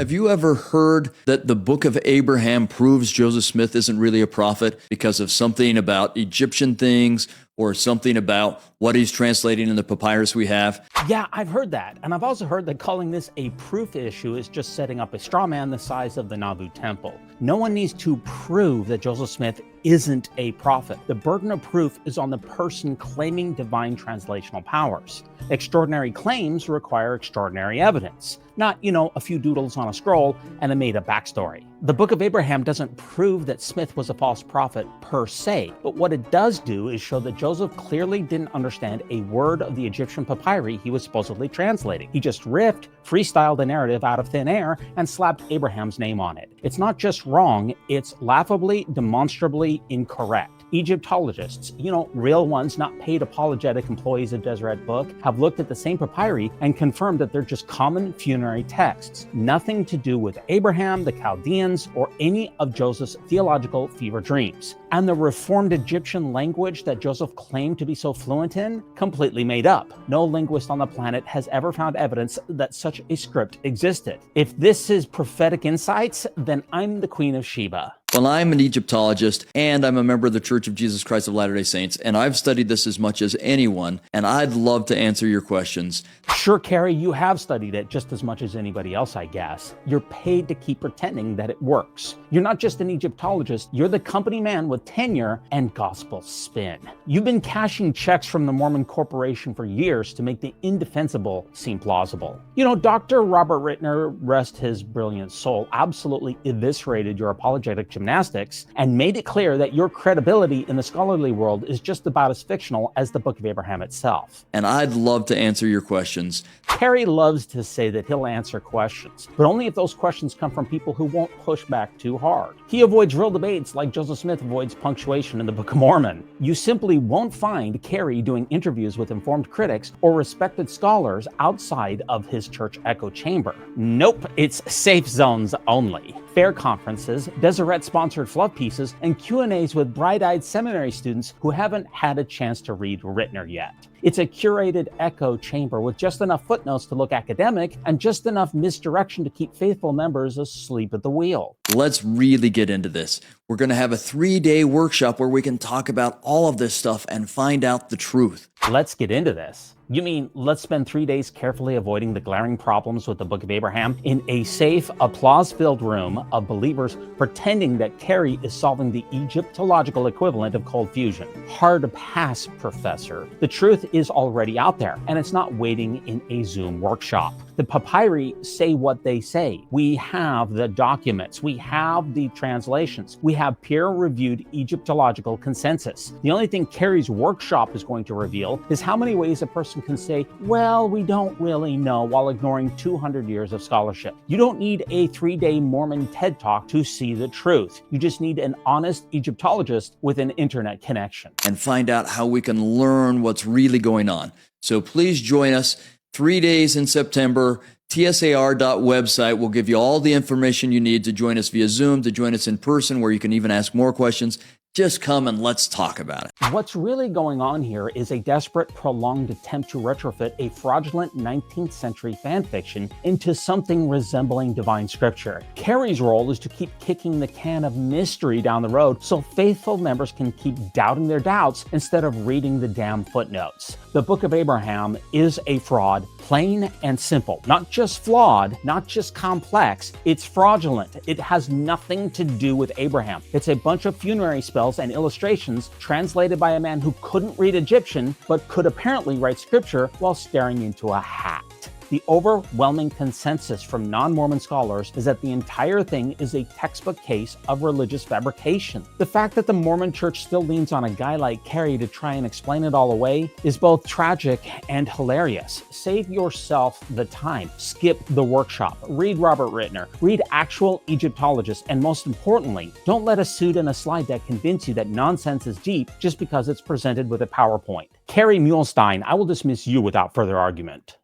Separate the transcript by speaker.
Speaker 1: Have you ever heard that the Book of Abraham proves Joseph Smith isn't really a prophet because of something about Egyptian things or something about what he's translating in the papyrus we have?
Speaker 2: Yeah, I've heard that. And I've also heard that calling this a proof issue is just setting up a straw man the size of the Nauvoo temple. No one needs to prove that Joseph Smith isn't a prophet. The burden of proof is on the person claiming divine translational powers. Extraordinary claims require extraordinary evidence, not, a few doodles on a scroll and a made-up backstory. The Book of Abraham doesn't prove that Smith was a false prophet per se, but what it does do is show that Joseph clearly didn't understand a word of the Egyptian papyri he was supposedly translating. He just riffed, freestyled a narrative out of thin air, and slapped Abraham's name on it. It's not just wrong, it's laughably, demonstrably incorrect. Egyptologists, real ones, not paid apologetic employees of Deseret Book, have looked at the same papyri and confirmed that they're just common funerary texts, nothing to do with Abraham, the Chaldeans, or any of Joseph's theological fever dreams. And the reformed Egyptian language that Joseph claimed to be so fluent in, completely made up. No linguist on the planet has ever found evidence that such a script existed. If this is prophetic insights, then I'm the Queen of Sheba.
Speaker 1: Well, I'm an Egyptologist, and I'm a member of the Church of Jesus Christ of Latter-day Saints, and I've studied this as much as anyone, and I'd love to answer your questions.
Speaker 2: Sure, Kerry, you have studied it just as much as anybody else, I guess. You're paid to keep pretending that it works. You're not just an Egyptologist, you're the company man with tenure and gospel spin. You've been cashing checks from the Mormon Corporation for years to make the indefensible seem plausible. Dr. Robert Ritner, rest his brilliant soul, absolutely eviscerated your apologetic gymnastics and made it clear that your credibility in the scholarly world is just about as fictional as the Book of Abraham itself.
Speaker 1: And I'd love to answer your questions.
Speaker 2: Kerry loves to say that he'll answer questions, but only if those questions come from people who won't push back too hard. He avoids real debates like Joseph Smith avoids punctuation in the Book of Mormon. You simply won't find Kerry doing interviews with informed critics or respected scholars outside of his church echo chamber. Nope, it's safe zones only. Fair conferences, Deseret-sponsored fluff pieces, and Q&As with bright-eyed seminary students who haven't had a chance to read Ritner yet. It's a curated echo chamber with just enough footnotes to look academic and just enough misdirection to keep faithful members asleep at the wheel.
Speaker 1: Let's really get into this. We're going to have a 3-day workshop where we can talk about all of this stuff and find out the truth.
Speaker 2: Let's get into this. You mean let's spend 3 days carefully avoiding the glaring problems with the Book of Abraham in a safe, applause-filled room of believers pretending that Kerry is solving the Egyptological equivalent of cold fusion? Hard pass, Professor. The truth is already out there, and it's not waiting in a Zoom workshop. The papyri say what they say. We have the documents. We have the translations. We have peer-reviewed Egyptological consensus. The only thing Kerry's workshop is going to reveal is how many ways a person can say, well, we don't really know, while ignoring 200 years of scholarship. You don't need a 3-day Mormon TED Talk to see the truth. You just need an honest Egyptologist with an internet connection.
Speaker 1: And find out how we can learn what's really going on. So please join us 3 days in September. TSAR.website will give you all the information you need to join us via Zoom, to join us in person, where you can even ask more questions. Just come and let's talk about it.
Speaker 2: What's really going on here is a desperate, prolonged attempt to retrofit a fraudulent 19th century fan fiction into something resembling divine scripture. Kerry's role is to keep kicking the can of mystery down the road so faithful members can keep doubting their doubts instead of reading the damn footnotes. The Book of Abraham is a fraud, plain and simple. Not just flawed, not just complex, it's fraudulent. It has nothing to do with Abraham. It's a bunch of funerary spells and illustrations translated by a man who couldn't read Egyptian but could apparently write scripture while staring into a hat. The overwhelming consensus from non-Mormon scholars is that the entire thing is a textbook case of religious fabrication. The fact that the Mormon Church still leans on a guy like Kerry to try and explain it all away is both tragic and hilarious. Save yourself the time. Skip the workshop. Read Robert Ritner. Read actual Egyptologists. And most importantly, don't let a suit and a slide deck convince you that nonsense is deep just because it's presented with a PowerPoint. Kerry Muhlestein, I will dismiss you without further argument.